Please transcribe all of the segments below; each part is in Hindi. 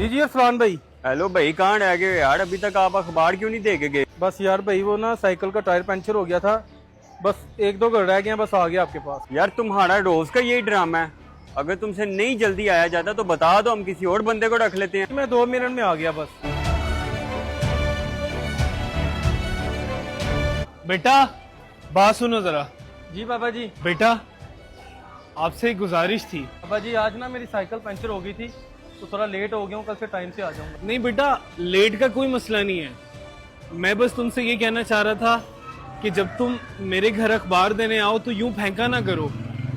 जी जी अरसलान भाई। हेलो भाई, कहाँ रह गए यार? अभी तक आप अखबार क्यों नहीं दे के गए? बस यार भाई वो ना साइकिल का टायर पंचर हो गया था। बस एक दो घर रह गए हैं, बस आ गया आपके पास। यार तुम्हारा रोज का यही ड्रामा है। अगर तुमसे नहीं जल्दी आया जाता तो बता दो, हम किसी और बंदे को रख लेते हैं। मैं 2 मिनट में आ गया बस। बेटा बात सुनो जरा। जी बाबा जी। बेटा आपसे एक गुजारिश थी। बाबा जी आज ना मेरी साइकिल पंचर हो गई थी तो थोड़ा लेट हो गया हूँ, कल से टाइम से आ जाऊंगा। नहीं बेटा, लेट का कोई मसला नहीं है। मैं बस तुमसे ये कहना चाह रहा था कि जब तुम मेरे घर अखबार देने आओ तो यूं फेंका ना करो।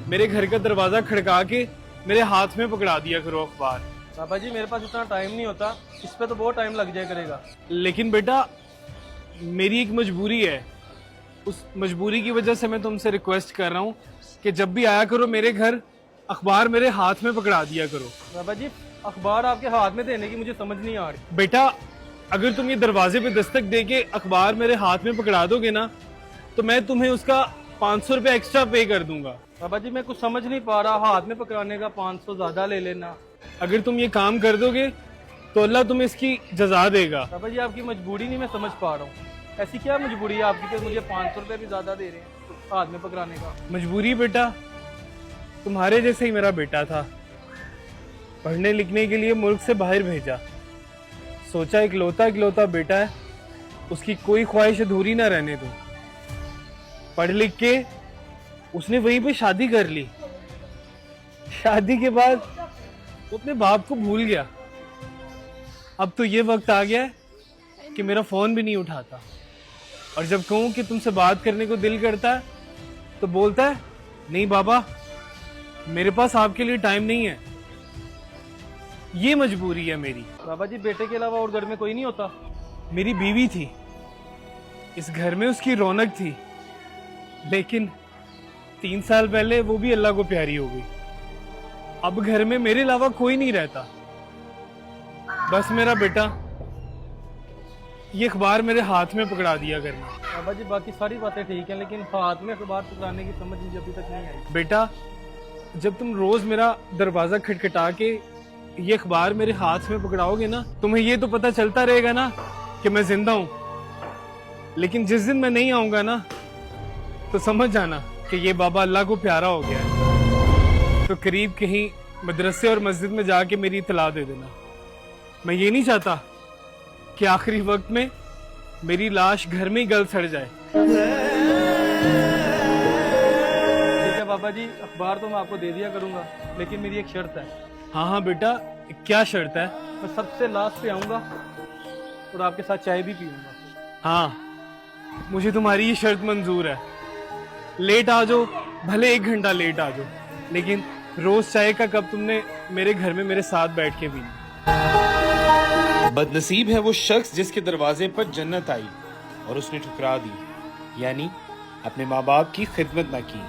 मेरे घर का दरवाजा खड़का के मेरे हाथ में पकड़ा दिया करो अखबार। बाबा जी मेरे पास इतना टाइम नहीं होता, इस पे तो बहुत टाइम लग जाया करेगा। लेकिन बेटा मेरी एक मजबूरी है, उस मजबूरी की वजह से मैं तुमसे रिक्वेस्ट कर रहा हूँ कि जब भी आया करो मेरे घर, अखबार मेरे हाथ में पकड़ा दिया करो। बाबा जी अखबार आपके हाथ में देने की मुझे समझ नहीं आ रही। बेटा अगर तुम ये दरवाजे पे दस्तक दे के अखबार मेरे हाथ में पकड़ा दोगे ना तो मैं तुम्हें उसका 500 रुपये एक्स्ट्रा पे कर दूंगा। बाबा जी मैं कुछ समझ नहीं पा रहा, हाथ में पकड़ाने का 500 ज्यादा ले लेना। अगर तुम ये काम कर दोगे तो अल्लाह तुम्हें इसकी जजा देगा। बाबा जी आपकी मजबूरी नहीं मैं समझ पा रहा हूँ। ऐसी क्या मजबूरी है आपकी कि मुझे 500 रुपये भी ज्यादा दे रहे हैं हाथ में पकड़ाने का? मजबूरी बेटा, तुम्हारे जैसे ही मेरा बेटा था, पढ़ने लिखने के लिए मुल्क से बाहर भेजा। सोचा इकलौता बेटा है, उसकी कोई ख्वाहिश अधूरी ना रहने दो। पढ़ लिख के उसने वहीं पे शादी कर ली। शादी के बाद वो अपने बाप को भूल गया। अब तो ये वक्त आ गया है कि मेरा फोन भी नहीं उठाता, और जब कहूं कि तुमसे बात करने को दिल करता है तो बोलता है नहीं बाबा मेरे पास आपके लिए टाइम नहीं है। ये मजबूरी है मेरी। बाबा जी बेटे के अलावा और घर में कोई नहीं होता? मेरी बीवी थी, इस घर में उसकी रौनक थी, लेकिन 3 साल पहले वो भी अल्लाह को प्यारी हो गई। अब घर में मेरे अलावा कोई नहीं रहता। बस मेरा बेटा, ये अखबार मेरे हाथ में पकड़ा दिया करना। बाबा जी बाकी सारी बातें ठीक हैं, लेकिन हाथ में अखबार पकड़ाने की समझ मुझे अभी तक नहीं आई। बेटा जब तुम रोज मेरा दरवाजा खटखटा के ये अखबार मेरे हाथ में पकड़ाओगे ना, तुम्हें ये तो पता चलता रहेगा ना कि मैं जिंदा हूं। लेकिन जिस दिन मैं नहीं आऊंगा ना तो समझ जाना कि ये बाबा अल्लाह को प्यारा हो गया है। तो करीब कहीं मदरसे और मस्जिद में जाके मेरी इतला दे देना। मैं ये नहीं चाहता कि आखिरी वक्त में मेरी लाश घर में ही गल सड़ जाए। ठीक है बाबा जी, अखबार तो मैं आपको दे दिया करूंगा, लेकिन मेरी एक शर्त है। हाँ हाँ बेटा, क्या शर्त है? मैं सबसे लास्ट पे आऊंगा और आपके साथ चाय भी पीऊंगा। हाँ मुझे तुम्हारी ये शर्त मंजूर है। लेट आ जाओ, भले 1 घंटा लेट आ जाओ, लेकिन रोज चाय का कप तुमने मेरे घर में मेरे साथ बैठ के पीना। बदनसीब है वो शख्स जिसके दरवाजे पर जन्नत आई और उसने ठुकरा दी, यानी अपने माँ बाप की खिदमत ना की।